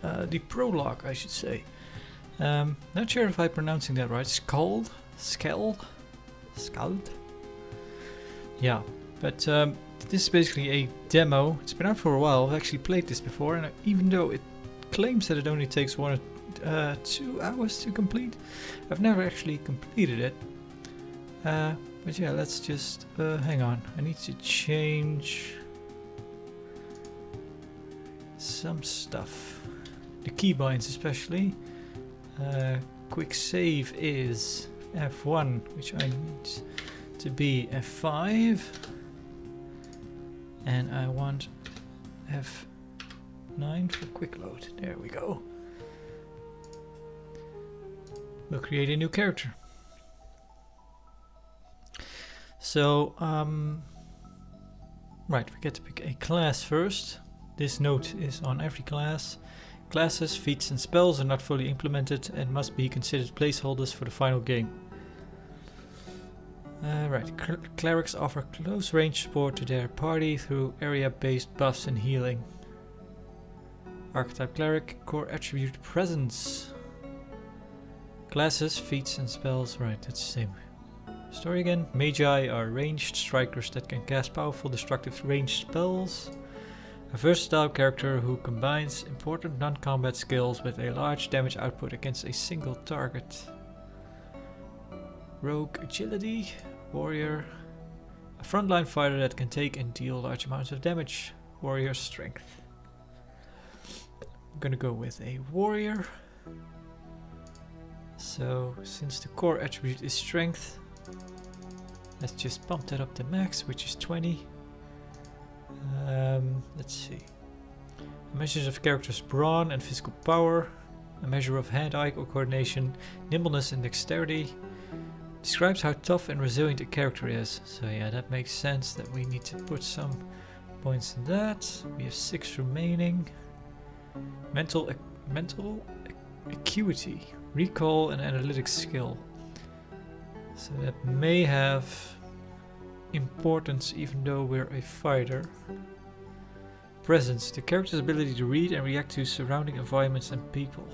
the prologue, I should say. Not sure if I'm pronouncing that right. SKALD? SKALD? Yeah, but this is basically a demo. It's been out for a while. I've actually played this before, and even though it claims that it only takes 1 or 2 hours to complete, I've never actually completed it. But yeah, let's just hang on. I need to change some stuff. The keybinds especially. Quick save is F1, which I need to be F5. And I want F9 for quick load. There we go. We'll create a new character. So, right, we get to pick a class first. This note is on every class. Classes, feats and spells are not fully implemented and must be considered placeholders for the final game. Right, clerics offer close range support to their party through area-based buffs and healing. Archetype cleric, core attribute presence. Classes, feats and spells, right, that's the same. Story again. Magi are ranged strikers that can cast powerful destructive ranged spells. A versatile character who combines important non-combat skills with a large damage output against a single target. Rogue agility. Warrior. A frontline fighter that can take and deal large amounts of damage. Warrior strength. I'm gonna go with a warrior. So since the core attribute is strength, let's just bump that up to max, which is 20. Let's see. Measures of character's brawn and physical power. A measure of hand-eye coordination, nimbleness and dexterity. Describes how tough and resilient a character is. So yeah, that makes sense that we need to put some points in that. We have 6 remaining. Mental acuity. Recall and analytics skill. So that may have importance even though we're a fighter. Presence. The character's ability to read and react to surrounding environments and people.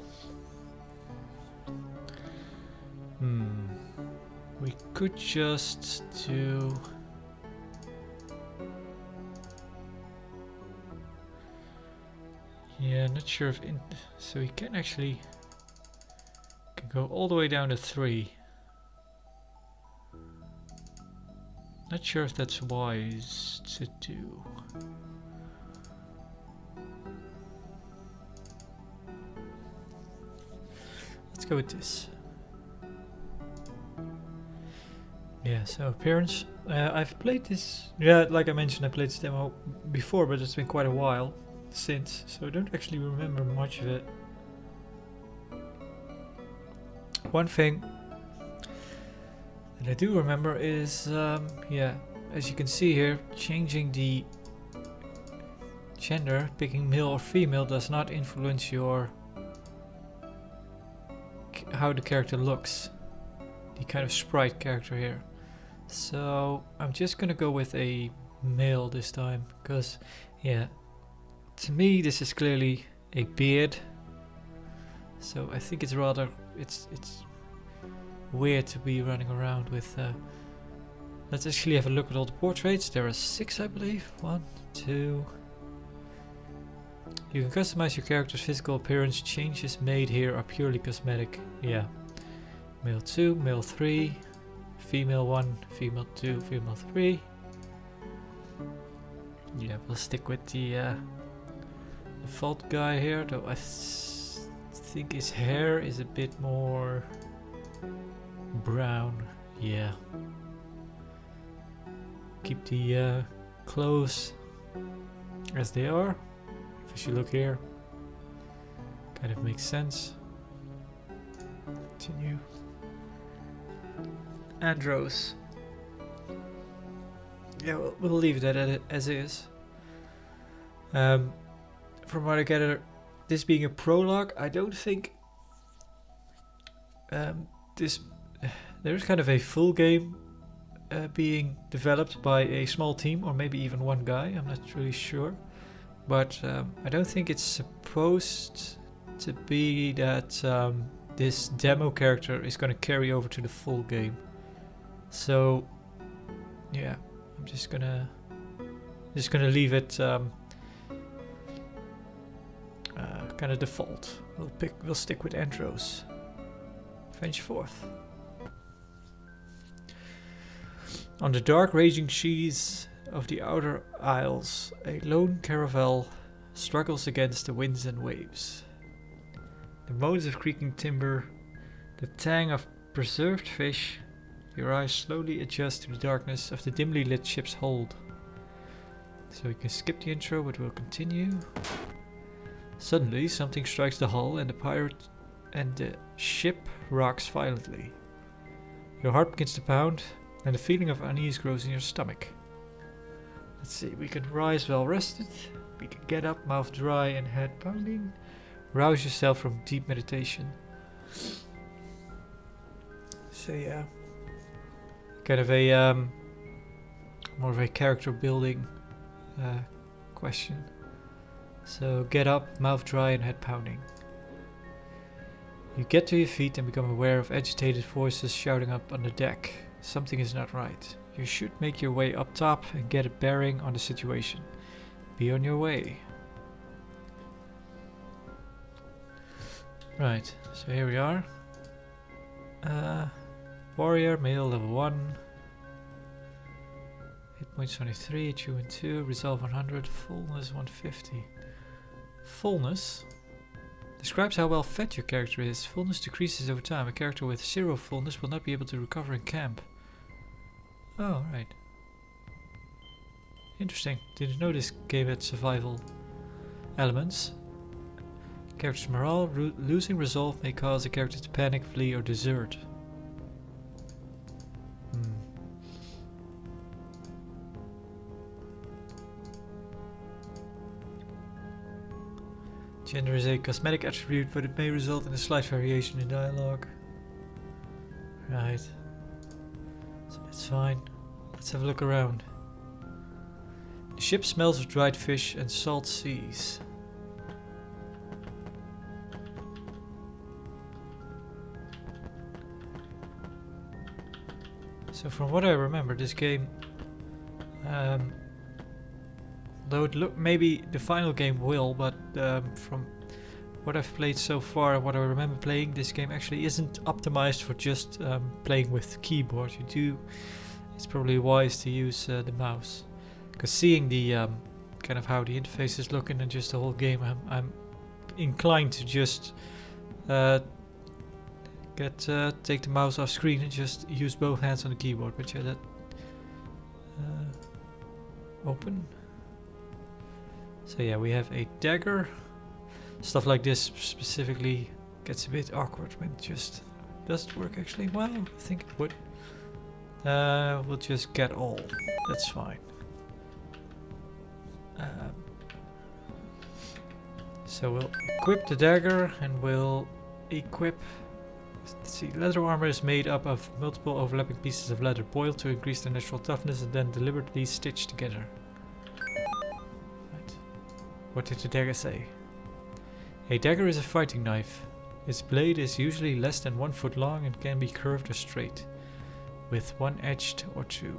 We could just do... Yeah, not sure if... So we can actually... Can go all the way down to 3. Not sure if that's wise to do. Let's go with this. Yeah, so appearance. I've played this, yeah, like I mentioned, I played this demo before, but it's been quite a while since, so I don't actually remember much of it. One thing that I do remember is, yeah, as you can see here, changing the gender, picking male or female, does not influence your how the character looks, the kind of sprite character here. So I'm just gonna go with a male this time, because yeah, to me this is clearly a beard. So I think it's rather it's weird to be running around with. Let's actually have a look at all the portraits. There are 6, I believe. 1, 2. You can customize your character's physical appearance. Changes made here are purely cosmetic. Yeah. Male 2, male 3, female 1, female 2, female 3. Yeah, we'll stick with the default guy here, though I think his hair is a bit more brown. Yeah. Keep the clothes as they are. If you look here, kind of makes sense. Continue. Andros. Yeah, we'll leave that as is. From what I gather, this being a prologue, I don't think there's kind of a full game being developed by a small team, or maybe even one guy. I'm not really sure, but I don't think it's supposed to be that this demo character is going to carry over to the full game. So yeah, I'm just gonna leave it kind of default. We'll stick with Andros. Venture forth. On the dark raging seas of the outer isles, a lone caravel struggles against the winds and waves. The moans of creaking timber, the tang of preserved fish, your eyes slowly adjust to the darkness of the dimly lit ship's hold. So we can skip the intro, but we'll continue. Suddenly, something strikes the hull and the ship rocks violently. Your heart begins to pound, and a feeling of unease grows in your stomach. Let's see, we can rise well rested. We can get up, mouth dry and head pounding. Rouse yourself from deep meditation. So yeah, kind of a more of a character building question. So get up, mouth dry and head pounding. You get to your feet and become aware of agitated voices shouting up on the deck. Something is not right. You should make your way up top and get a bearing on the situation. Be on your way. Right, so here we are. Warrior, male, level 1. Hit points 23, attunement 2, resolve 100, fullness 150. Fullness describes how well fed your character is. Fullness decreases over time. A character with 0 fullness will not be able to recover in camp. Oh, right. Interesting. Didn't know this game had survival elements. Character's morale. Losing resolve may cause a character to panic, flee, or desert. Gender is a cosmetic attribute, but it may result in a slight variation in dialogue. Right. So that's fine. Let's have a look around. The ship smells of dried fish and salt seas. So from what I remember, this game, though it look maybe the final game will, but from what I've played so far and what I remember playing, this game actually isn't optimized for just playing with keyboard. It's probably wise to use the mouse, because seeing the kind of how the interface is looking and just the whole game, I'm inclined to just take the mouse off screen and just use both hands on the keyboard. But yeah, that open. So yeah, we have a dagger. Stuff like this specifically gets a bit awkward when it just doesn't work actually. Well, I think it would. We'll just get all. That's fine. So we'll equip the dagger and we'll equip. Let's see, leather armor is made up of multiple overlapping pieces of leather boiled to increase their natural toughness and then deliberately stitched together. Right. What did the dagger say? A dagger is a fighting knife. Its blade is usually less than 1 foot long and can be curved or straight, with 1 edged or 2.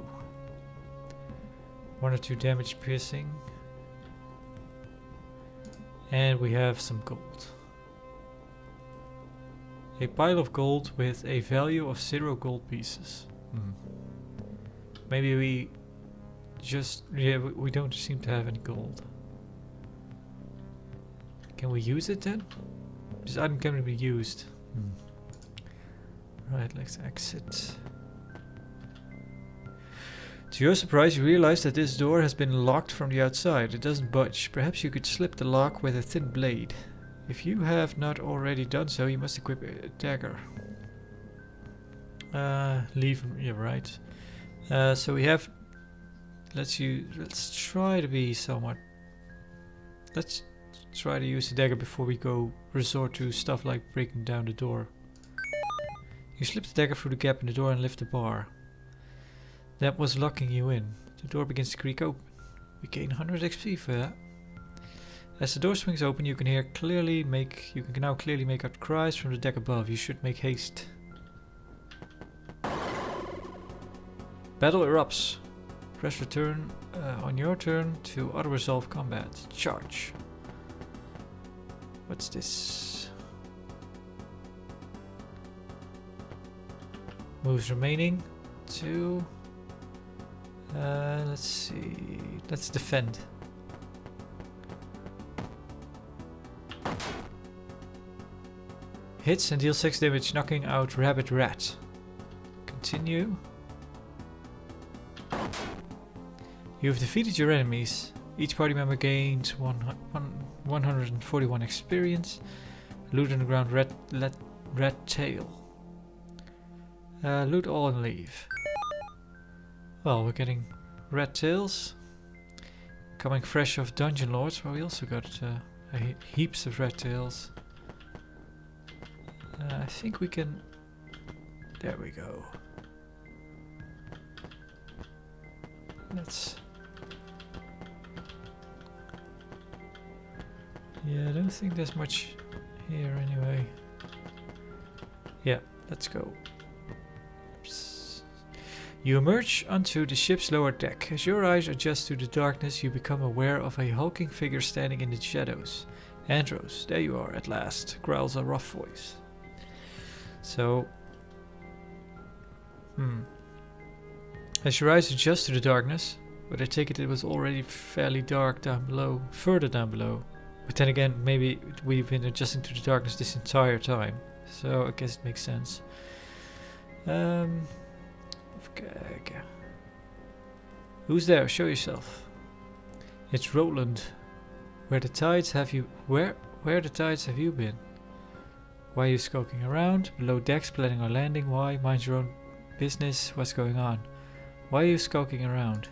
1 or 2 damage piercing. And we have some gold. A pile of gold with a value of 0 gold pieces. Maybe we just... yeah, we don't seem to have any gold. Can we use it then? This item can be used. Right, let's exit. To your surprise, you realize that this door has been locked from the outside. It doesn't budge. Perhaps you could slip the lock with a thin blade. If you have not already done so, you must equip a dagger. Leave. Yeah, right. So we have. Let's try to be somewhat. Let's try to use the dagger before we go resort to stuff like breaking down the door. You slip the dagger through the gap in the door and lift the bar. That was locking you in. The door begins to creak open. We gain 100 XP for that. As the door swings open, you can now clearly make out cries from the deck above. You should make haste. Battle erupts. Press return on your turn to auto-resolve combat. Charge. What's this? Moves remaining. 2. Let's see. Let's defend. Hits and deal 6 damage, knocking out Rabbit Rat. Continue. You have defeated your enemies. Each party member gains 141 experience. Loot on the ground, red tail. Loot all and leave. Well, we're getting red tails. Coming fresh off Dungeon Lords, where we also got heaps of red tails. I think we can... There we go. Let's... Yeah, I don't think there's much here anyway. Yeah, let's go. Oops. You emerge onto the ship's lower deck. As your eyes adjust to the darkness, you become aware of a hulking figure standing in the shadows. Andros, there you are at last, growls a rough voice. So, as your eyes adjust to the darkness, but I take it was already fairly dark down below, further down below. But then again, maybe we've been adjusting to the darkness this entire time, so I guess it makes sense. Okay. Who's there? Show yourself. It's Roland. Where the tides have you been? Why are you skulking around? Below decks, planning on landing? Why? Mind your own business. What's going on? Why are you skulking around?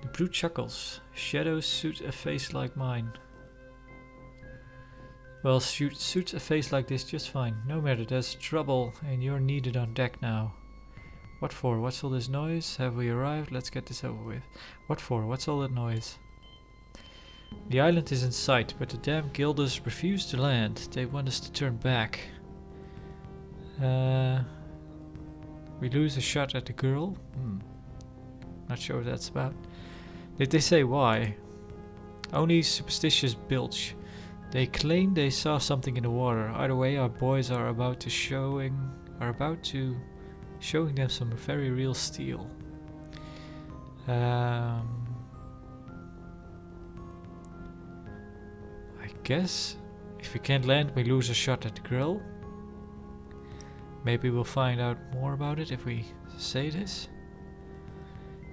The brute chuckles. Shadows suit a face like mine. Well, suits a face like this just fine. No matter, there's trouble and you're needed on deck now. What for? What's all this noise? Have we arrived? Let's get this over with. What for? What's all that noise? The island is in sight, but the damn guilders refuse to land. They want us to turn back. We lose a shot at the girl? Not sure what that's about. Did they say why? Only superstitious bilge. They claim they saw something in the water. Either way, our boys are about to showing them some very real steel. I guess if we can't land, we lose a shot at the girl. Maybe we'll find out more about it if we say this.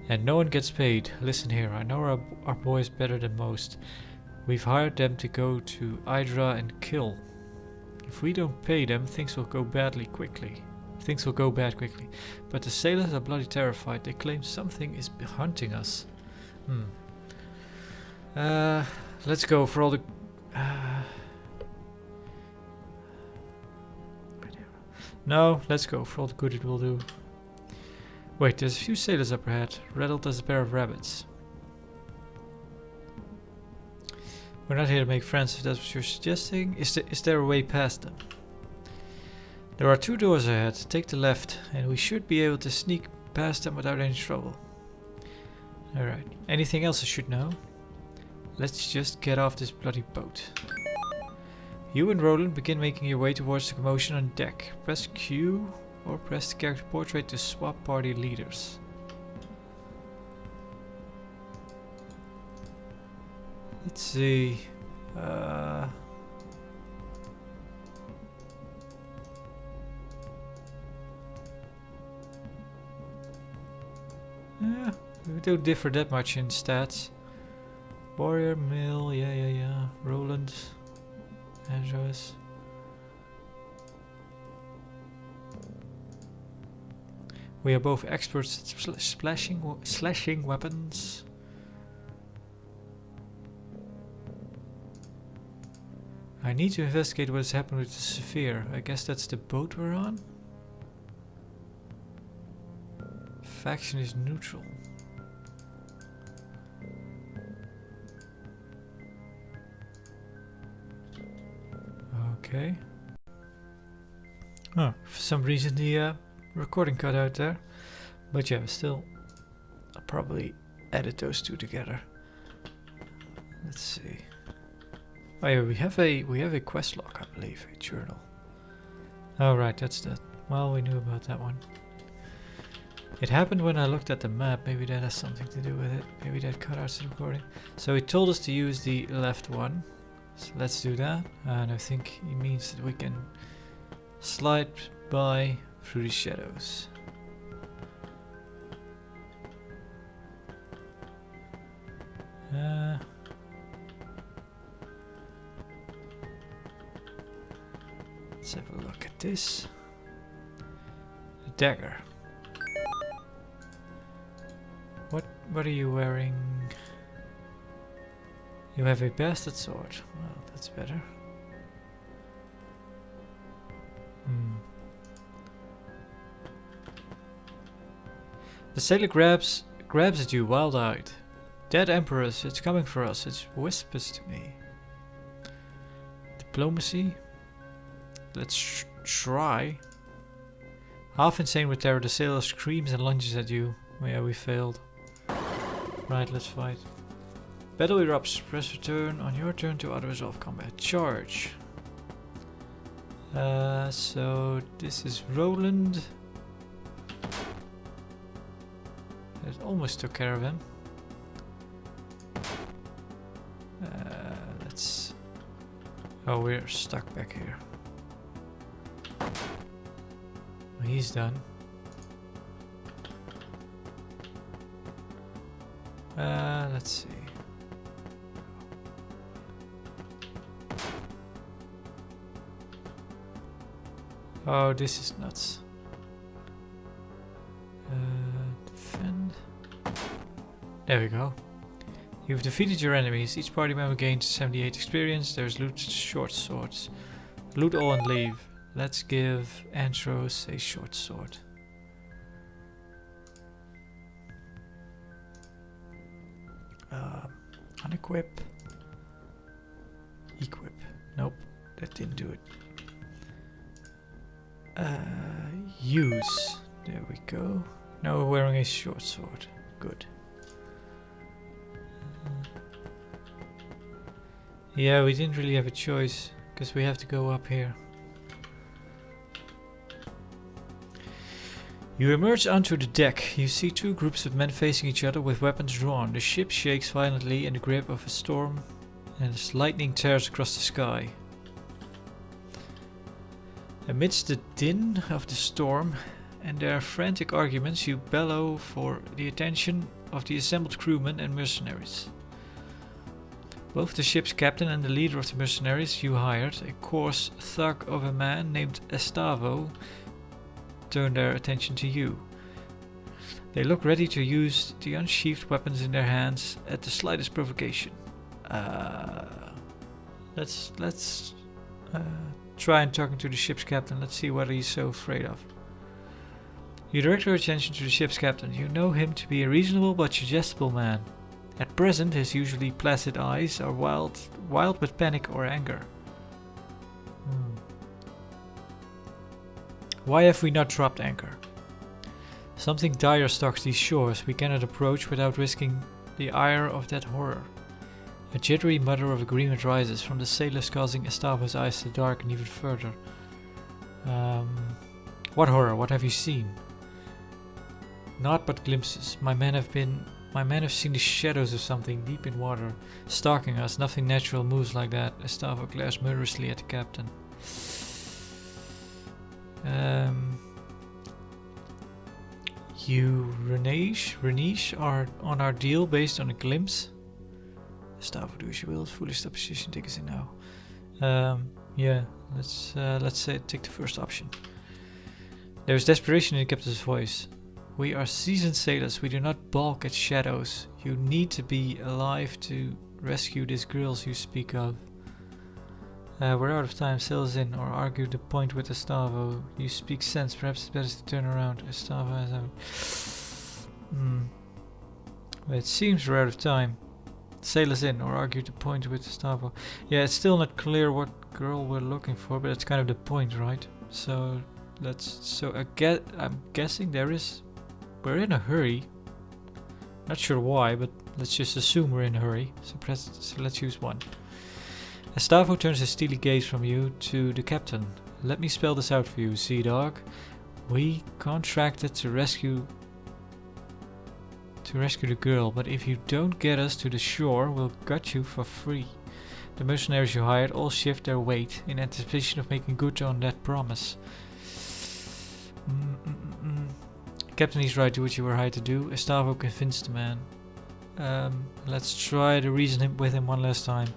And no one gets paid. Listen here, I know our boys better than most. We've hired them to go to Hydra and kill. If we don't pay them, things will go bad quickly. But the sailors are bloody terrified. They claim something is hunting us. Let's go for all the... No, let's go for all the good it will do. Wait, there's a few sailors up ahead, rattled as a pair of rabbits. We're not here to make friends, if that's what you're suggesting. Is there a way past them? There are 2 doors ahead. Take the left, and we should be able to sneak past them without any trouble. Alright. Anything else I should know? Let's just get off this bloody boat. You and Roland begin making your way towards the commotion on deck. Press Q or press the character portrait to swap party leaders. Let's see. Yeah, we don't differ that much in stats. Warrior, Mill, yeah. Roland, Andros. We are both experts at slashing weapons. I need to investigate what has happened with the Sphere. I guess that's the boat we're on? Faction is neutral. Okay. Oh, for some reason the recording cut out there. But yeah, still, I'll probably edit those two together. Let's see. Oh yeah, we have a quest log, I believe, a journal. Oh right, that's that. Well, we knew about that one. It happened when I looked at the map. Maybe that has something to do with it. Maybe that cut out the recording. So he told us to use the left one. So let's do that. And I think he means that we can slide by through the shadows. Let's have a look at this. A dagger. What are you wearing? You have a bastard sword. Well, that's better. The sailor grabs at you, wild-eyed. Dead Emperors, it's coming for us. It whispers to me. Diplomacy. Let's try. Half insane with terror, the sailor screams and lunges at you. Oh yeah, we failed. Right, let's fight. Battle erupts. Press return on your turn to auto-resolve combat. Charge. So this is Roland. That almost took care of him. Let's... Oh, we're stuck back here. He's done. Let's see. Oh, this is nuts. Defend. There we go. You've defeated your enemies. Each party member gains 78 experience. There's loot short swords. Loot all and leave. Let's give Antros a short sword. Unequip. Equip. Nope, that didn't do it. Use. There we go. Now we're wearing a short sword. Good. Yeah, we didn't really have a choice because we have to go up here. You emerge onto the deck. You see two groups of men facing each other with weapons drawn. The ship shakes violently in the grip of a storm and as lightning tears across the sky. Amidst the din of the storm and their frantic arguments, you bellow for the attention of the assembled crewmen and mercenaries. Both the ship's captain and the leader of the mercenaries you hired, a coarse thug of a man named Estavo, turn their attention to you. They look ready to use the unsheathed weapons in their hands at the slightest provocation. Let's try and talk to the ship's captain. Let's see what he's so afraid of. You direct your attention to the ship's captain. You know him to be a reasonable but suggestible man. At present, his usually placid eyes are wild with panic or anger. Why have we not dropped anchor? Something dire stalks these shores we cannot approach without risking the ire of that horror. A jittery mutter of agreement rises from the sailors, causing Estavo's eyes to darken even further. What horror? What have you seen? Naught but glimpses. My men have seen the shadows of something deep in water, stalking us. Nothing natural moves like that. Estavo glares murderously at the captain. You, Renish, are on our deal based on a glimpse. Estavo, do as you will. Foolish supposition, take us in now. Yeah, let's say take the first option. There is desperation in the captain's voice. We are seasoned sailors. We do not balk at shadows. You need to be alive to rescue these girls you speak of. We're out of time. Sail us in, or argue the point with Estavo. You speak sense. Perhaps it's better to turn around. Estavo has a... Well, it seems we're out of time. sail us in, or argue the point with Gustavo. Yeah, it's still not clear what girl we're looking for, but it's kind of the point, right? So I'm guessing we're in a hurry. Not sure why, but let's just assume we're in a hurry. So let's choose one. Gustavo turns his steely gaze from you to the captain. Let me spell this out for you, Sea Dog. We contracted to rescue the girl, but if you don't get us to the shore, we'll gut you for free. The mercenaries you hired all shift their weight in anticipation of making good on that promise. Captain, he's right, do what you were hired to do. Gustavo convinced the man. Let's try to reason with him one last time.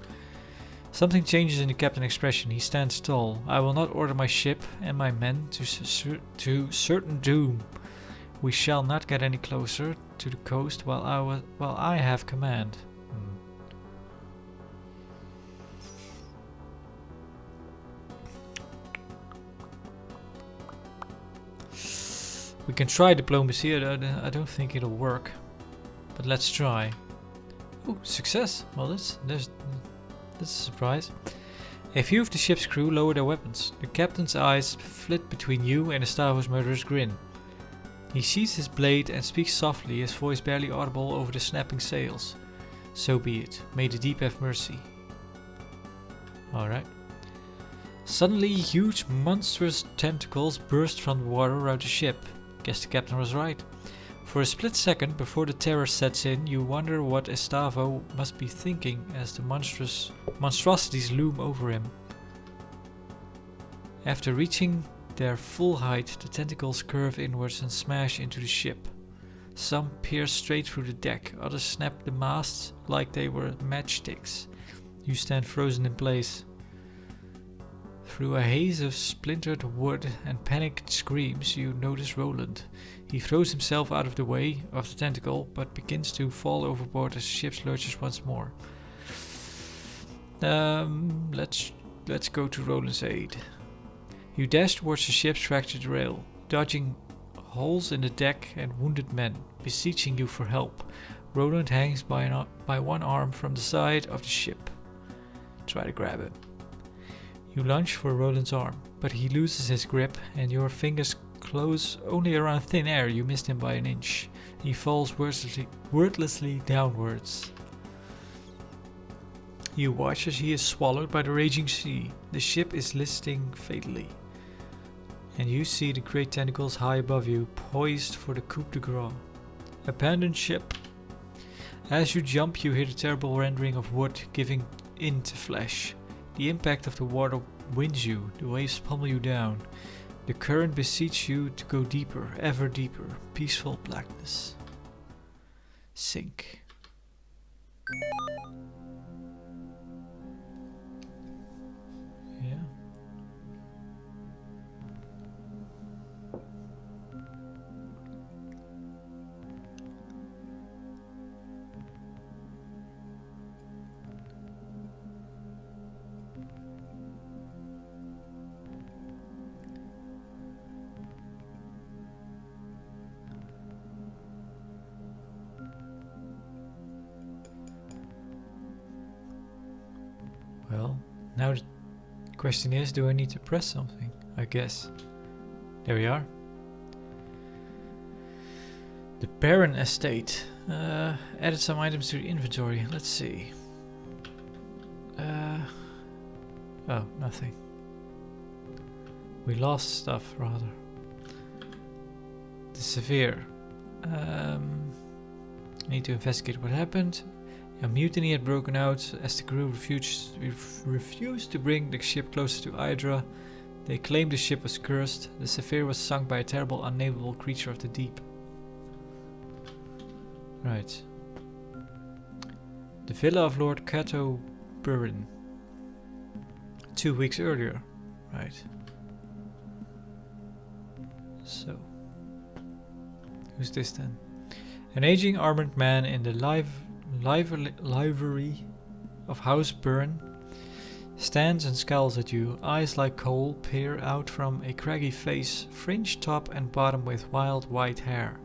Something changes in the captain's expression. He stands tall. I will not order my ship and my men to certain doom. We shall not get any closer to the coast while I have command. We can try diplomacy. I don't think it'll work, but let's try. Oh, success! Well, that's a surprise. A few of the ship's crew lower their weapons. The captain's eyes flit between you and Gustavo's murderous grin. He sheathes his blade and speaks softly, his voice barely audible over the snapping sails. So be it. May the deep have mercy. Alright. Suddenly, huge, monstrous tentacles burst from the water around the ship. Guess the captain was right. For a split second before the terror sets in, you wonder what Gustavo must be thinking as the monstrosities loom over him. After reaching their full height, the tentacles curve inwards and smash into the ship. Some pierce straight through the deck, others snap the masts like they were matchsticks. You stand frozen in place. Through a haze of splintered wood and panicked screams, you notice Roland. He throws himself out of the way of the tentacle, but begins to fall overboard as the ship lurches once more. Let's go to Roland's aid. You dash towards the ship's fractured rail, dodging holes in the deck and wounded men, beseeching you for help. Roland hangs by one arm from the side of the ship. Try to grab it. You lunge for Roland's arm, but he loses his grip and your fingers close only around thin air. You missed him by an inch. He falls wordlessly downwards. You watch as he is swallowed by the raging sea. The ship is listing fatally. And you see the great tentacles high above you, poised for the coup de grace. Abandoned ship. As you jump, you hear the terrible rending of wood giving in to flesh. The impact of the water winds you, the waves pummel you down. The current beseeches you to go deeper, ever deeper. Peaceful blackness. Sink. Yeah. Well, now the question is, do I need to press something? I guess. There we are. The Barren Estate. Added some items to the inventory. Let's see. Oh, nothing. We lost stuff, rather. The Severe. Need to investigate what happened. A mutiny had broken out as the crew refused to bring the ship closer to Hydra. They claimed the ship was cursed. The Severe was sunk by a terrible, unnameable creature of the deep. Right. The villa of Lord Cato Burin. 2 weeks earlier. Right. So. Who's this then? An aging armored man in the livery of House Byrne stands and scowls at you. Eyes like coal peer out from a craggy face, fringed top and bottom with wild white hair.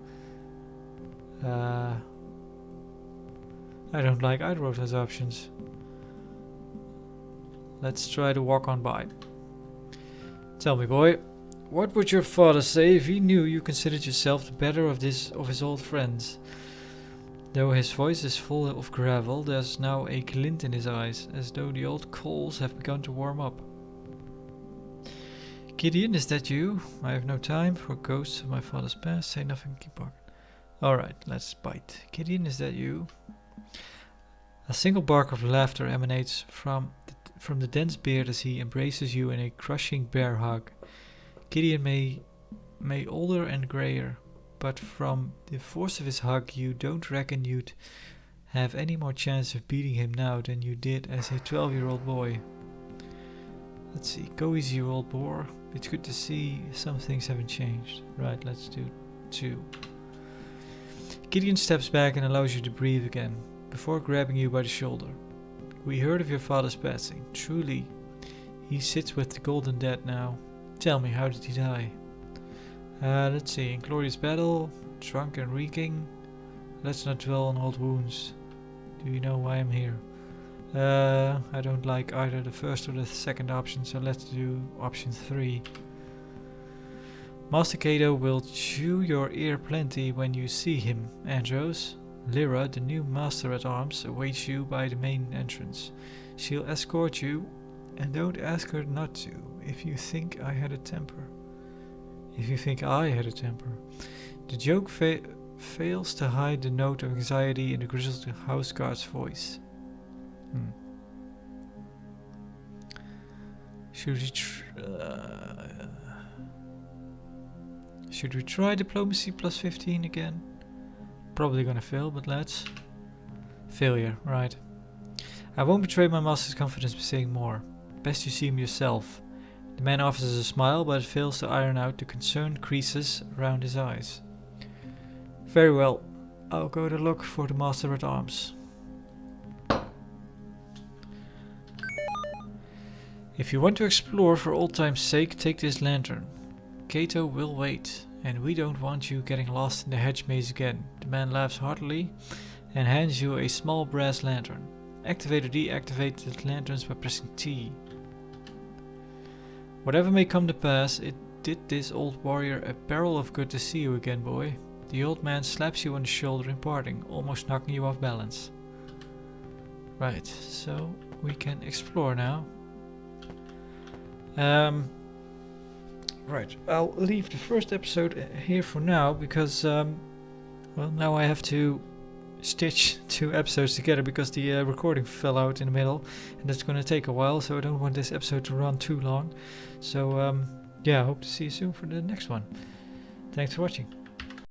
I don't like either of those options. Let's try to walk on by. Tell me, boy, what would your father say if he knew you considered yourself the better of his old friends? Though his voice is full of gravel, there's now a glint in his eyes, as though the old coals have begun to warm up. Gideon, is that you? I have no time for ghosts of my father's past. Say nothing, keep barking. Alright, let's bite. Gideon, is that you? A single bark of laughter emanates from the dense beard as he embraces you in a crushing bear hug. Gideon may older and grayer, but from the force of his hug you don't reckon you'd have any more chance of beating him now than you did as a 12-year-old boy. Let's see, go easy, you old boar. It's good to see some things haven't changed. Right, let's do 2. Gideon steps back and allows you to breathe again, before grabbing you by the shoulder. We heard of your father's passing. Truly, he sits with the golden dead now. Tell me, how did he die? Let's see, inglorious battle, drunk and reeking. Let's not dwell on old wounds. Do you know why I'm here? I don't like either the first or the second option, so let's do option 3. Master Cato will chew your ear plenty when you see him, Andros. Lyra, the new master-at-arms, awaits you by the main entrance. She'll escort you, and don't ask her not to, if you think I had a temper. If you think I had a temper. The joke fails to hide the note of anxiety in the grizzled house guard's voice. Should we try diplomacy plus 15 again? Probably gonna fail, but let's. Failure, right. I won't betray my master's confidence by saying more. Best you see him yourself. The man offers a smile, but it fails to iron out the concerned creases around his eyes. Very well. I'll go to look for the master-at-arms. If you want to explore for old time's sake, take this lantern. Cato will wait, and we don't want you getting lost in the hedge maze again. The man laughs heartily and hands you a small brass lantern. Activate or deactivate the lanterns by pressing T. Whatever may come to pass, it did this old warrior a barrel of good to see you again, boy. The old man slaps you on the shoulder in parting, almost knocking you off balance. Right, so we can explore now. Right, I'll leave the first episode here for now because, well, now I have to stitch 2 episodes together because the recording fell out in the middle, and that's going to take a while, so I don't want this episode to run too long. So, yeah, I hope to see you soon for the next one. Thanks for watching.